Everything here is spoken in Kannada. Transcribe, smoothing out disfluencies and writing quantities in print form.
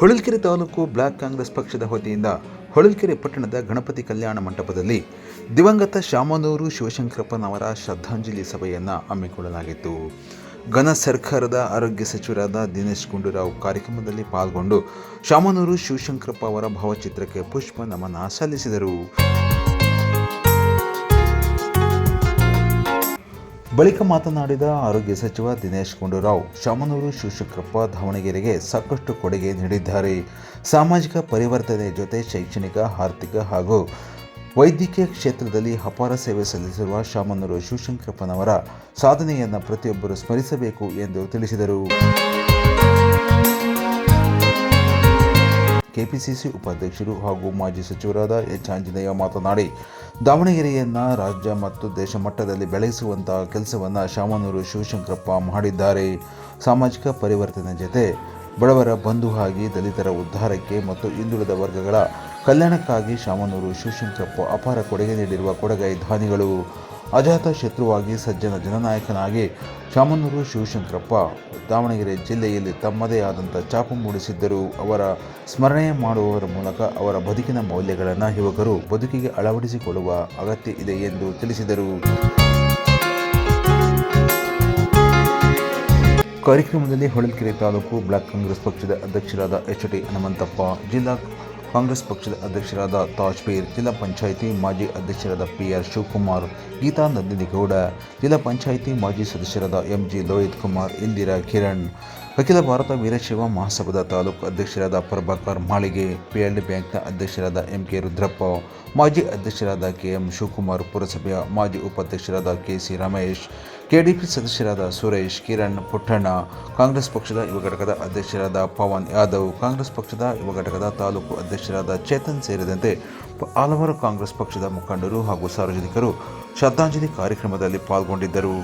ಹೊಳಲ್ಕೆರೆ ತಾಲೂಕು ಬ್ಲಾಕ್ ಕಾಂಗ್ರೆಸ್ ಪಕ್ಷದ ವತಿಯಿಂದ ಹೊಳಲ್ಕೆರೆ ಪಟ್ಟಣದ ಗಣಪತಿ ಕಲ್ಯಾಣ ಮಂಟಪದಲ್ಲಿ ದಿವಂಗತ ಶಾಮನೂರು ಶಿವಶಂಕರಪ್ಪನವರ ಶ್ರದ್ಧಾಂಜಲಿ ಸಭೆಯನ್ನು ಹಮ್ಮಿಕೊಳ್ಳಲಾಗಿತ್ತು. ಘನ ಸರ್ಕಾರದ ಆರೋಗ್ಯ ಸಚಿವರಾದ ದಿನೇಶ್ ಗುಂಡೂರಾವ್ ಕಾರ್ಯಕ್ರಮದಲ್ಲಿ ಪಾಲ್ಗೊಂಡು ಶಾಮನೂರು ಶಿವಶಂಕರಪ್ಪ ಅವರ ಭಾವಚಿತ್ರಕ್ಕೆ ಪುಷ್ಪ ನಮನ ಸಲ್ಲಿಸಿದರು. ಬಳಿಕ ಮಾತನಾಡಿದ ಆರೋಗ್ಯ ಸಚಿವ ದಿನೇಶ್ ಗುಂಡೂರಾವ್, ಶಾಮನೂರು ಶಿವಶಂಕರಪ್ಪ ದಾವಣಗೆರೆಗೆ ಸಾಕಷ್ಟು ಕೊಡುಗೆ ನೀಡಿದ್ದಾರೆ. ಸಾಮಾಜಿಕ ಪರಿವರ್ತನೆ ಜೊತೆ ಶೈಕ್ಷಣಿಕ, ಆರ್ಥಿಕ ಹಾಗೂ ವೈದ್ಯಕೀಯ ಕ್ಷೇತ್ರದಲ್ಲಿ ಅಪಾರ ಸೇವೆ ಸಲ್ಲಿಸಿರುವ ಶಾಮನೂರು ಶಿವಶಂಕರಪ್ಪನವರ ಸಾಧನೆಯನ್ನು ಪ್ರತಿಯೊಬ್ಬರು ಸ್ಮರಿಸಬೇಕು ಎಂದು ತಿಳಿಸಿದರು. ಕೆಪಿಸಿಸಿ ಉಪಾಧ್ಯಕ್ಷರು ಹಾಗೂ ಮಾಜಿ ಸಚಿವರಾದ ಎಚ್ ಆಂಜನೇಯ ಮಾತನಾಡಿ, ದಾವಣಗೆರೆಯನ್ನು ರಾಜ್ಯ ಮತ್ತು ದೇಶ ಮಟ್ಟದಲ್ಲಿ ಬೆಳೆಸುವಂತಹ ಕೆಲಸವನ್ನು ಶಾಮನೂರು ಶಿವಶಂಕರಪ್ಪ ಮಾಡಿದ್ದಾರೆ. ಸಾಮಾಜಿಕ ಪರಿವರ್ತನೆ ಜೊತೆ ಬಡವರ ಬಂಧುವಾಗಿ ದಲಿತರ ಉದ್ಧಾರಕ್ಕೆ ಮತ್ತು ಹಿಂದುಳಿದ ವರ್ಗಗಳ ಕಲ್ಯಾಣಕ್ಕಾಗಿ ಶಾಮನೂರು ಶಿವಶಂಕರಪ್ಪ ಅಪಾರ ಕೊಡುಗೆ ನೀಡಿರುವ ಕೊಡುಗೈ ದಾನಿಗಳು. ಅಜಾತ ಶತ್ರುವಾಗಿ ಸಜ್ಜನ ಜನನಾಯಕನಾಗಿ ಶಾಮನೂರು ಶಿವಶಂಕರಪ್ಪ ದಾವಣಗೆರೆ ಜಿಲ್ಲೆಯಲ್ಲಿ ತಮ್ಮದೇ ಆದಂಥ ಛಾಪು ಮೂಡಿಸಿದ್ದರು. ಅವರ ಸ್ಮರಣೆ ಮಾಡುವುದರ ಮೂಲಕ ಅವರ ಬದುಕಿನ ಮೌಲ್ಯಗಳನ್ನು ಯುವಕರು ಬದುಕಿಗೆ ಅಳವಡಿಸಿಕೊಳ್ಳುವ ಅಗತ್ಯ ಇದೆ ಎಂದು ತಿಳಿಸಿದರು. ಕಾರ್ಯಕ್ರಮದಲ್ಲಿ ಹೊಳಲ್ಕೆರೆ ತಾಲೂಕು ಬ್ಲಾಕ್ ಕಾಂಗ್ರೆಸ್ ಪಕ್ಷದ ಅಧ್ಯಕ್ಷರಾದ ಎಚ್ ಟಿ ಹನುಮಂತಪ್ಪ, ಜಿಲ್ಲಾ ಕಾಂಗ್ರೆಸ್ ಪಕ್ಷದ ಅಧ್ಯಕ್ಷರಾದ ತಾಜ್ಪೀರ್, ಜಿಲ್ಲಾ ಪಂಚಾಯಿತಿ ಮಾಜಿ ಅಧ್ಯಕ್ಷರಾದ ಪಿ.ಆರ್. ಶಿವಕುಮಾರ್, ಗೀತಾ ನಂದಿನಿಗೌಡ, ಜಿಲ್ಲಾ ಪಂಚಾಯಿತಿ ಮಾಜಿ ಸದಸ್ಯರಾದ ಎಂ.ಜಿ. ಲೋಹಿತ್ ಕುಮಾರ್, ಇಂದಿರಾ ಕಿರಣ್, ಅಖಿಲ ಭಾರತ ವೀರಶೈವ ಮಹಾಸಭಾದ ತಾಲೂಕು ಅಧ್ಯಕ್ಷರಾದ ಪ್ರಭಾಕರ್ ಮಾಳಿಗೆ, ಪಿ.ಎಲ್.ಡಿ ಬ್ಯಾಂಕ್ನ ಅಧ್ಯಕ್ಷರಾದ ಎಂ.ಕೆ. ರುದ್ರಪ್ಪ, ಮಾಜಿ ಅಧ್ಯಕ್ಷರಾದ ಕೆ.ಎಂ. ಶಿವಕುಮಾರ್, ಪುರಸಭೆಯ ಮಾಜಿ ಉಪಾಧ್ಯಕ್ಷರಾದ ಕೆ.ಸಿ. ರಮೇಶ್, ಕೆಡಿಪಿ ಸದಸ್ಯರಾದ ಸುರೇಶ್, ಕಿರಣ್, ಪುಟ್ಟಣ್ಣ, ಕಾಂಗ್ರೆಸ್ ಪಕ್ಷದ ಯುವ ಘಟಕದ ಅಧ್ಯಕ್ಷರಾದ ಪವನ್ ಯಾದವ್, ಕಾಂಗ್ರೆಸ್ ಪಕ್ಷದ ಯುವ ಘಟಕದ ತಾಲೂಕು ಅಧ್ಯಕ್ಷರಾದ ಚೇತನ್ ಸೇರಿದಂತೆ ಹಲವಾರು ಕಾಂಗ್ರೆಸ್ ಪಕ್ಷದ ಮುಖಂಡರು ಹಾಗೂ ಸಾರ್ವಜನಿಕರು ಶ್ರದ್ಧಾಂಜಲಿ ಕಾರ್ಯಕ್ರಮದಲ್ಲಿ ಪಾಲ್ಗೊಂಡಿದ್ದರು.